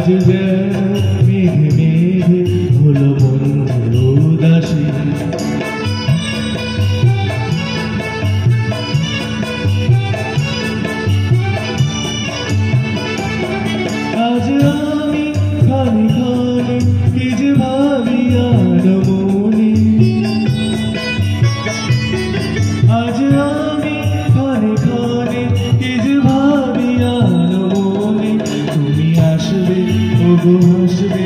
আজ যেন মেঘে মেঘে হলো মন উদাসী। আজ আমি খানি খানি কি যে ভাবি আর মনে, আজ আমি খানি খানি কি যে ভাবি আর মনে। তুমি আসবে ওগো হাসবে